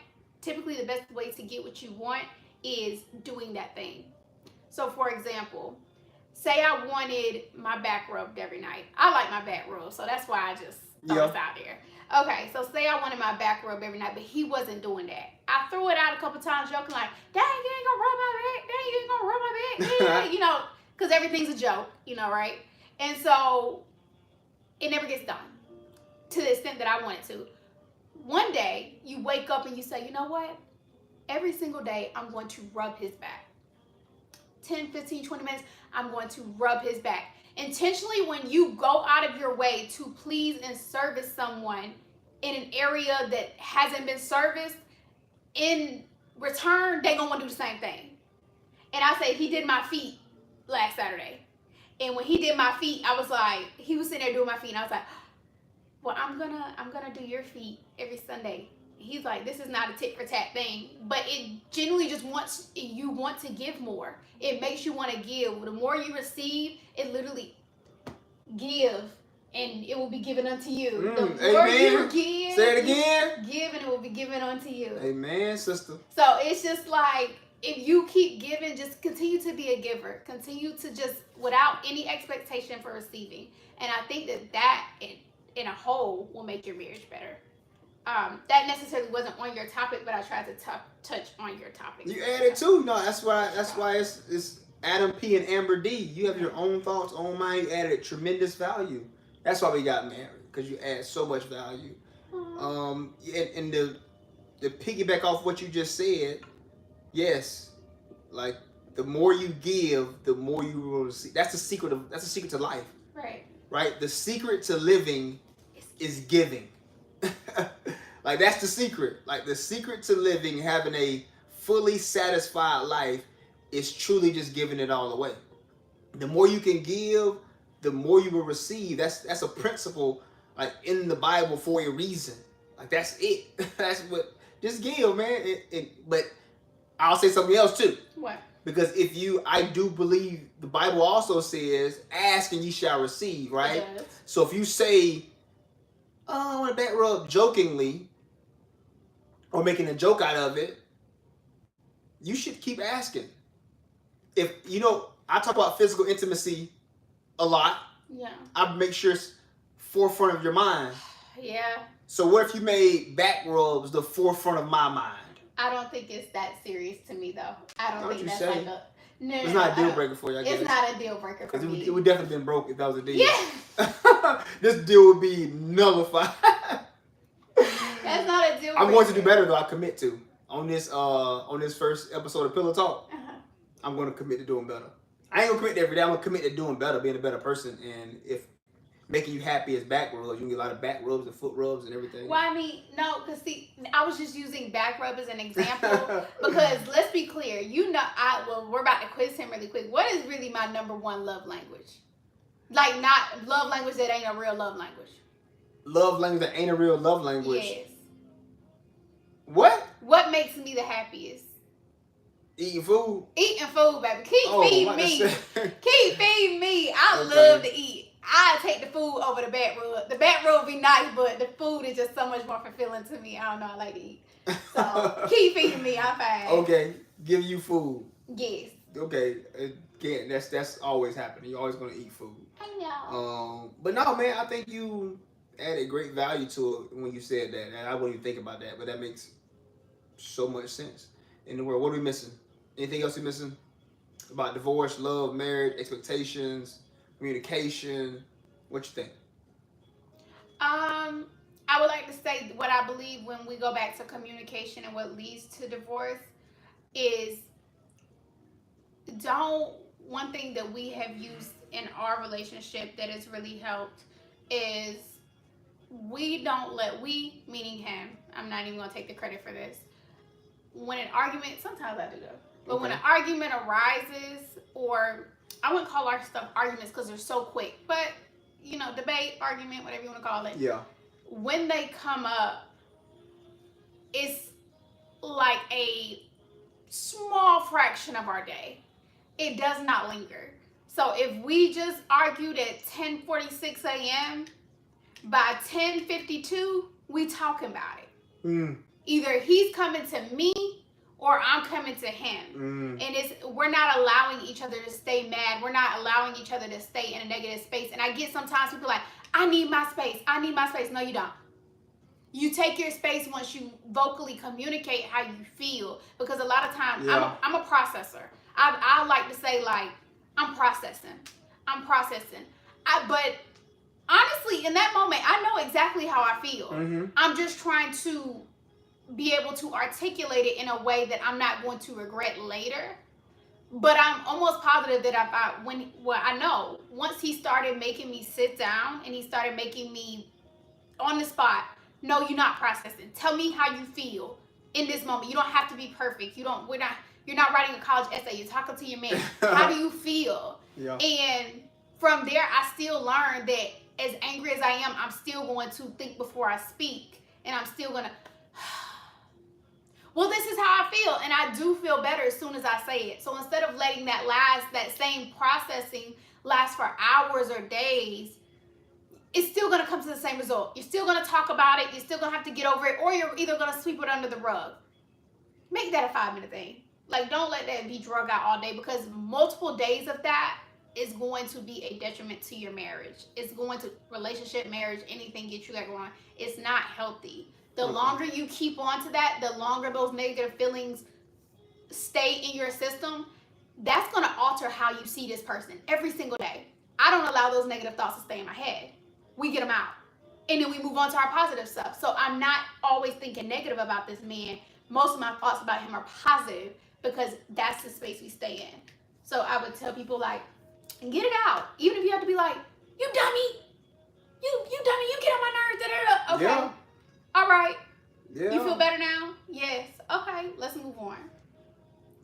typically the best way to get what you want is doing that thing. So for example, say I wanted my back rubbed every night. I like my back rubbed, so that's why I just throw this out there. Okay, so say I wanted my back rubbed every night, but he wasn't doing that. I threw it out a couple times joking like, dang, you ain't gonna rub my back, dang, you ain't gonna rub my back, because everything's a joke, right? And so it never gets done to the extent that I want it to. One day, you wake up and you say, you know what? Every single day, I'm going to rub his back. 10, 15, 20 minutes, I'm going to rub his back. Intentionally, when you go out of your way to please and service someone in an area that hasn't been serviced, in return, they're going to want to do the same thing. And I say, he did my feet last Saturday. And when he did my feet, I was like, he was sitting there doing my feet, and I was like, well, I'm gonna do your feet every Sunday. He's like, this is not a tit for tat thing, but it genuinely just you want to give more. It makes you want to give. The more you receive, it literally give, and it will be given unto you. The more you give, say it again. Give, and it will be given unto you. Amen, sister. So it's just like, if you keep giving, just continue to be a giver. Continue to just, without any expectation for receiving. And I think that in a whole will make your marriage better. That necessarily wasn't on your topic, but I tried to touch on your topic. You added too. No, that's why it's Adam P and Amber D. You have your own thoughts, own mind. You added tremendous value. That's why we got married, because you add so much value. And the piggyback off what you just said, yes, like the more you give, the more you will receive. That's the secret to life. Right. The secret to living is giving. Like, that's the secret. Like, the secret to living, having a fully satisfied life, is truly just giving it all away. The more you can give, the more you will receive. That's a principle, like, in the Bible for a reason. Like, that's it. That's what. Just give, man. But I'll say something else too. What? Because I do believe the Bible also says, ask and ye shall receive, right? Yes. So if you say, oh, I want a back rub, jokingly, or making a joke out of it, you should keep asking. if I talk about physical intimacy a lot. Yeah. I make sure it's forefront of your mind. Yeah. So what if you made back rubs the forefront of my mind? I don't think it's that serious to me though. I don't think that's say? like a no. It's not a deal breaker for you. I guess. It's not a deal breaker for me. It would definitely been broke if that was a deal. Yeah. This deal would be nullified. That's not a deal breaker. I'm going to do better though. I commit to on this first episode of Pillow Talk. I'm going to commit to doing better. I ain't gonna commit to every day. I'm gonna commit to doing better, being a better person, and if making you happy is back rubs, you can get a lot of back rubs and foot rubs and everything. Well, I mean, no, because see, I was just using back rub as an example because let's be clear. We're about to quiz him really quick. What is really my number one love language? Like, not love language that ain't a real love language. Love language that ain't a real love language. Yes. What? What makes me the happiest? Eating food. Eating food, baby. Feed me. Keep feeding me. I love to eat. I take the food over the back rub. The back rub be nice, but the food is just so much more fulfilling to me. I don't know. I like to eat. So keep feeding me. I'm fine. Okay. Give you food. Yes. Okay. Again, that's always happening. You're always gonna eat food. I know. But no, man. I think you added great value to it when you said that, and I wouldn't even think about that, but that makes so much sense in the world. What are we missing? Anything else you're missing about divorce, love, marriage, expectations, communication? What you think? I would like to say what I believe when we go back to communication and what leads to divorce is one thing that we have used in our relationship that has really helped is meaning him, I'm not even going to take the credit for this. When an argument, sometimes I do though, but when an argument arises, or I wouldn't call our stuff arguments because they're so quick, but debate, argument, whatever you want to call it. Yeah. When they come up, it's like a small fraction of our day. It does not linger. So if we just argued at 10:46 a.m., by 10:52, we talking about it. Either he's coming to me or I'm coming to him. And we're not allowing each other to stay mad. We're not allowing each other to stay in a negative space. And I get sometimes people like, I need my space. I need my space. No, you don't. You take your space once you vocally communicate how you feel. Because a lot of times, I'm a processor. I like to say, like, I'm processing. But honestly, in that moment, I know exactly how I feel. I'm just trying to be able to articulate it in a way that I'm not going to regret later. But I'm almost positive that I know once he started making me sit down and he started making me on the spot, no, you're not processing. Tell me how you feel in this moment. You don't have to be perfect. You're not writing a college essay. You're talking to your man. How do you feel? Yeah. And from there, I still learned that as angry as I am, I'm still going to think before I speak. And I'm still going to, well, this is how I feel. And I do feel better as soon as I say it. So instead of letting that same processing last for hours or days, it's still going to come to the same result. You're still going to talk about it. You're still going to have to get over it. Or you're either going to sweep it under the rug. Make that a 5-minute thing. Like, don't let that be drug out all day, because multiple days of that is going to be a detriment to your marriage. It's going to relationship, marriage, anything get you that going on. It's not healthy. The longer you keep on to that, the longer those negative feelings stay in your system, that's going to alter how you see this person every single day. I don't allow those negative thoughts to stay in my head. We get them out. And then we move on to our positive stuff. So I'm not always thinking negative about this man. Most of my thoughts about him are positive, because that's the space we stay in. So I would tell people, like, get it out. Even if you have to be like, you dummy. You dummy. You get on my nerves. Da-da-da. Okay. Yeah. All right. Yeah. You feel better now? Yes. Okay. Let's move on.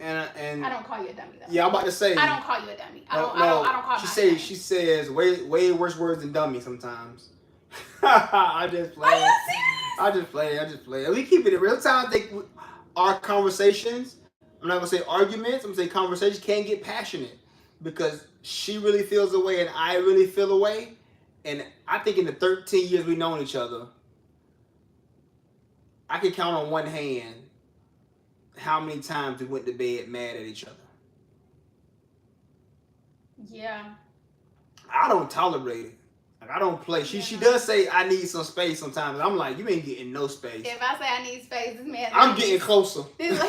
And I don't call you a dummy, though. Yeah, I'm about to say. I don't call you a dummy. I don't call you. She says way worse words than dummy sometimes. I just play. Are you serious? I just play. We keep it in real time. I think our conversations, I'm not gonna say arguments, I'm gonna say conversations, can get passionate, because she really feels a way and I really feel a way. And I think in the 13 years we've known each other, I can count on one hand how many times we went to bed mad at each other. Yeah. I don't tolerate it. Like, I don't play. She does say I need some space sometimes. I'm like, you ain't getting no space. If I say I need space, this man. I'm getting closer. He like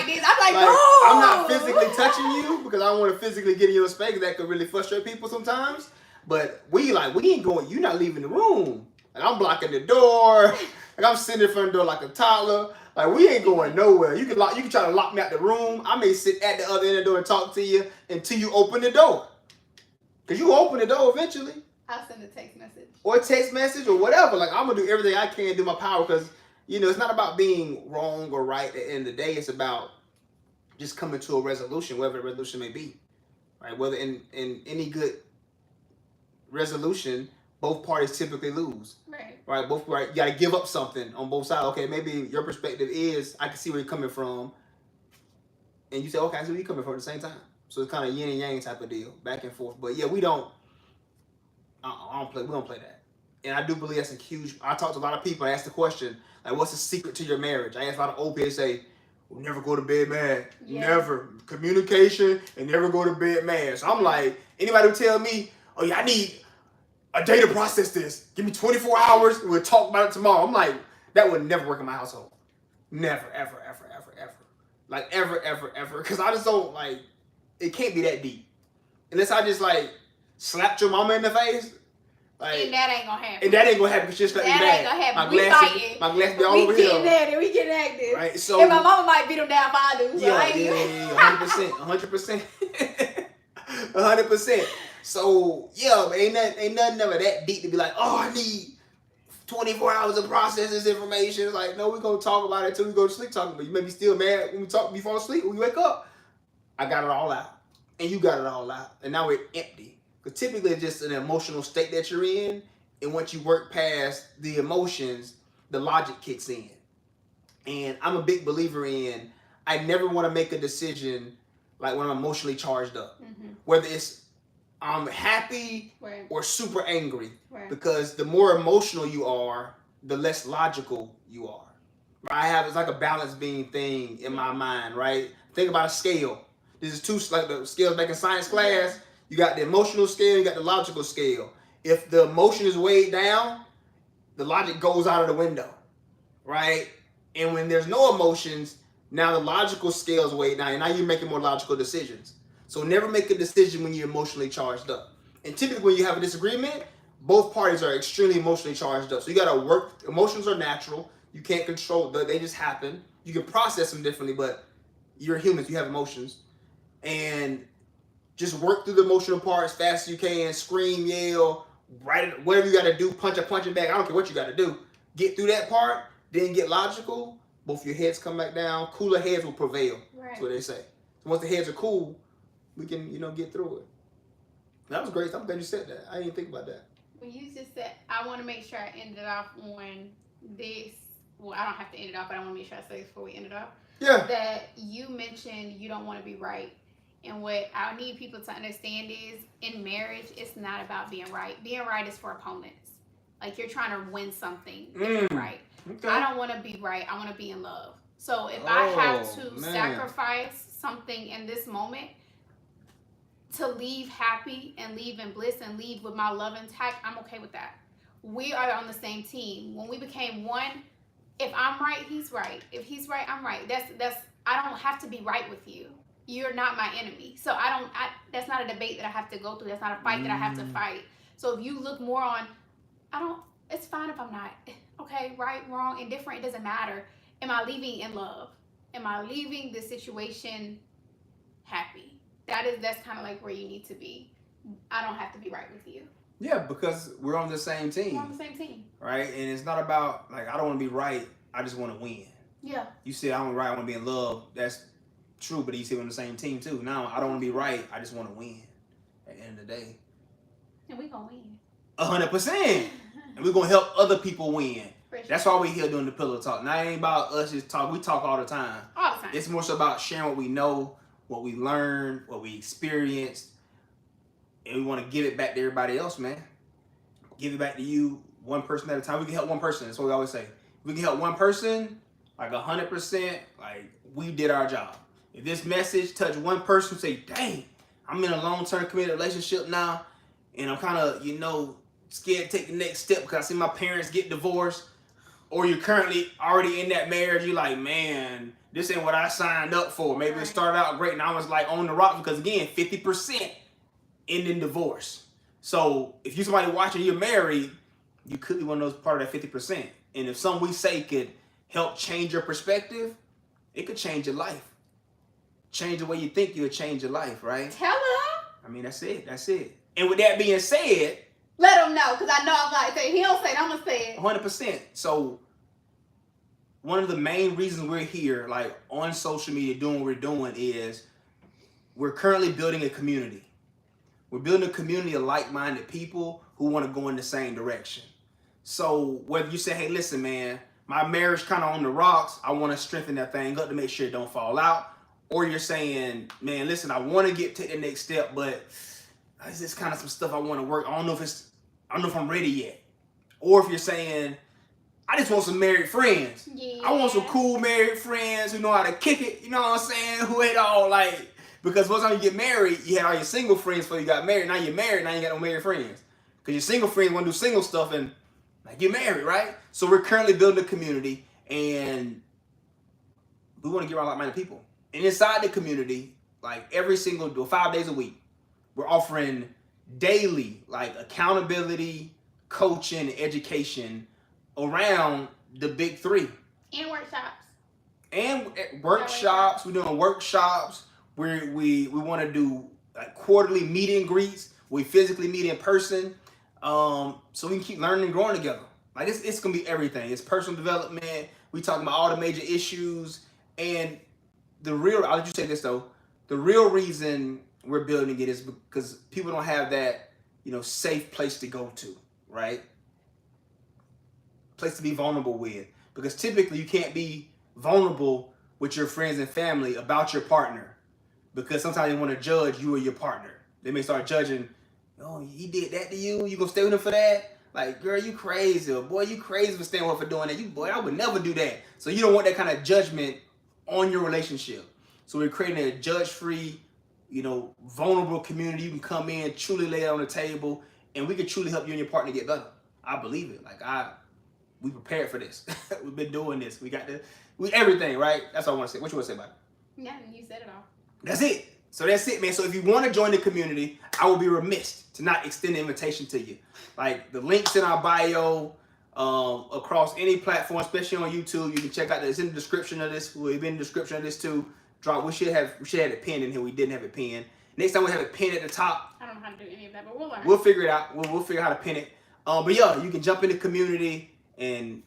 this. I'm like, Like, no. I'm not physically touching you because I don't want to physically get in your space. That could really frustrate people sometimes. But we ain't going. You're not leaving the room. Like, I'm blocking the door. Like, I'm sitting in front of the door like a toddler. Like, we ain't going nowhere. You can try to lock me out the room. I may sit at the other end of the door and talk to you until you open the door. Because you open the door eventually. I'll send a text message. Or a text message or whatever. Like, I'm going to do everything I can to do my power because, it's not about being wrong or right at the end of the day. It's about just coming to a resolution, whatever the resolution may be. Right? Whether in any good resolution, both parties typically lose. Right? You got to give up something on both sides. Okay, maybe your perspective is, I can see where you're coming from. And you say, okay, I see where you're coming from at the same time. So it's kind of yin and yang type of deal, back and forth. But yeah, we don't play that. And I do believe that's a huge. I talk to a lot of people. I ask the question, like, what's the secret to your marriage? I ask a lot of old people, say, we'll never go to bed mad. Yeah. Never. Communication and never go to bed mad. So I'm like, anybody who tell me, oh yeah, I need a day to process this. Give me 24 hours. We'll talk about it tomorrow. I'm like, that would never work in my household. Never, ever, ever, ever, ever. Like, ever, ever, ever. Because I just don't, like, it can't be that deep. Unless I just, like, slapped your mama in the face. Like, and that ain't gonna happen. And that ain't gonna happen because she's like, that ain't gonna happen. We fighting. My glass be all over here. We getting at it. We getting active. Right? So, and my mama might beat them down if I do. So yeah, 100%. 100%. So, yeah, ain't nothing ever that deep to be like, oh, I need 24 hours to process this information. It's like, no, we're going to talk about it until we go to sleep talking. But you may be still mad when we talk before sleep. When we wake up, I got it all out. And you got it all out. And now we're empty. Because typically it's just an emotional state that you're in. And once you work past the emotions, the logic kicks in. And I'm a big believer in, I never want to make a decision like when I'm emotionally charged up. Mm-hmm. Whether it's I'm happy or super angry. Right. Because the more emotional you are, the less logical you are. It's like a balance being thing in my mind, right? Think about a scale. This is two, like the scales back in science class. You got the emotional scale, you got the logical scale. If the emotion is weighed down, the logic goes out of the window, right? And when there's no emotions, now the logical scale is weighed down, and now you're making more logical decisions. So never make a decision when you're emotionally charged up. And typically when you have a disagreement, both parties are extremely emotionally charged up. So you got to work. Emotions are natural. You can't control them. They just happen. You can process them differently, but you're humans. You have emotions. And just work through the emotional part as fast as you can. Scream, yell, write, whatever you got to do. Punch a punching bag. I don't care what you got to do. Get through that part, then get logical. Both your heads come back down. Cooler heads will prevail. Right. That's what they say. So once the heads are cool, we can, get through it. That was great. I'm glad you said that. I didn't think about that. When you just said, I want to make sure I ended off on this. Well, I don't have to end it off, but I want to make sure I say this before we end it off. Yeah. That you mentioned you don't want to be right. And what I need people to understand is, in marriage, it's not about being right. Being right is for opponents. Like, you're trying to win something. Right. Okay. I don't want to be right. I want to be in love. So if I have to sacrifice something in this moment to leave happy and leave in bliss and leave with my love intact, I'm okay with that. We are on the same team. When we became one, if I'm right, he's right. If he's right, I'm right. That's I don't have to be right with you. You're not my enemy. So that's not a debate that I have to go through. That's not a fight that I have to fight. So if you look more on, it's fine if I'm not. Okay, right, wrong, indifferent, it doesn't matter. Am I leaving in love? Am I leaving the situation happy? That's kind of like where you need to be. I don't have to be right with you. Yeah, because we're on the same team. We're on the same team. Right? And it's not about, like, I don't want to be right. I just want to win. Yeah. You said I don't want to be right. I want to be in love. That's true, but you said we're on the same team, too. Now, I don't want to be right. I just want to win at the end of the day. And we're going to win. 100%. And we're going to help other people win. Sure. That's why we're here doing the pillow talk. Now, it ain't about us just talk. We talk all the time. All the time. It's more so about sharing what we know, what we learned, what we experienced. And we want to give it back to everybody else, man. Give it back to you, one person at a time. We can help one person. That's what we always say. If we can help one person, like 100%, like we did our job. If this message touched one person, say, dang, I'm in a long-term committed relationship now, and I'm kind of, scared to take the next step because I see my parents get divorced, or you're currently already in that marriage, you're like, man, this ain't what I signed up for. Maybe it started out great and I was like on the rocks because, again, 50% end in divorce. So if you're somebody watching, you're married, you could be one of those part of that 50%. And if something we say could help change your perspective, it could change your life. Change the way you think, you'll change your life, right? Tell her. I mean, that's it. And with that being said, let him know, because I know I'm going to say, he don't say it, I'm going to say it. 100%. So one of the main reasons we're here, like on social media doing what we're doing, is we're currently building a community. We're building a community of like-minded people who want to go in the same direction. So whether you say, hey, listen, man, my marriage kind of on the rocks, I want to strengthen that thing up to make sure it don't fall out. Or you're saying, man, listen, I want to take the next step, but it's just kind of some stuff I want to work. I don't know if I'm ready yet. Or if you're saying, I just want some married friends. Yeah. I want some cool married friends who know how to kick it. You know what I'm saying? Who ain't all like, because once you get married, you had all your single friends before you got married. Now you're married, now you got no married friends. Because your single friends want to do single stuff and like get married, right? So we're currently building a community and we want to get around like-minded people. And inside the community, like 5 days a week, we're offering daily like accountability, coaching, education around the big three. And workshops. We're doing workshops. We want to do like quarterly meet and greets. We physically meet in person, so we can keep learning and growing together. Like it's gonna be everything. It's personal development. We talking about all the major issues. And I'll let you say this though. The real reason we're building it is because people don't have that, safe place to go to, right? Place to be vulnerable with. Because typically you can't be vulnerable with your friends and family about your partner. Because sometimes they want to judge you or your partner. They may start judging, oh, he did that to you? You gonna stay with him for that? Like, girl, you crazy. Or, boy, you crazy for staying with him for doing that. Boy, I would never do that. So you don't want that kind of judgment on your relationship. So we're creating a judge-free, vulnerable community. You can come in, truly lay it on the table, and we can truly help you and your partner get better. I believe it. We prepared for this. We've been doing this. We everything, right? That's all I want to say. What you want to say about it? Yeah, you said it all. That's it. So that's it, man. So if you want to join the community, I will be remiss to not extend the invitation to you. Like the links in our bio, across any platform, especially on YouTube. You can check out it's in the description of this. We've been in the description of this too. We should have it pinned in here. We didn't have it pinned. Next time we'll have it pinned at the top. I don't know how to do any of that, but we'll learn. We'll figure it out. We'll figure out how to pin it. But yeah, you can jump in the community, and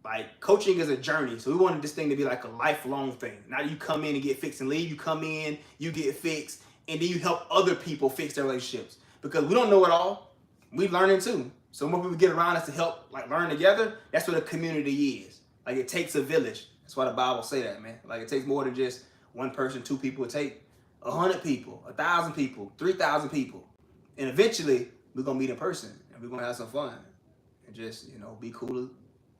like coaching is a journey. So we wanted this thing to be like a lifelong thing. Not you come in and get fixed and leave. You come in, you get fixed, and then you help other people fix their relationships. Because we don't know it all. We learning too. So when people get around us to help like learn together, that's what a community is. Like it takes a village. That's why the Bible say that, man. Like it takes more than just one person, 2 people. It takes 100 people, 1,000 people, 3,000 people. And eventually we're gonna meet in person and we're gonna have some fun. And just, be cool.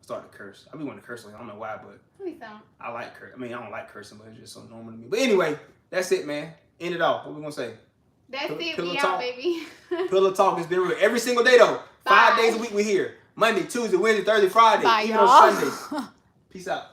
Start to curse. I be wanting to curse, like I don't know why, but Please don't. I like curse. I mean, I don't like cursing, but it's just so normal to me. But anyway, that's it, man. End it off. What we gonna say? That's it. Pillow We talk. out, baby. Pillow talk has been real. Every single day though. Bye. 5 days a week we're here. Monday, Tuesday, Wednesday, Thursday, Friday. Bye, even y'all. on Sundays. Peace out.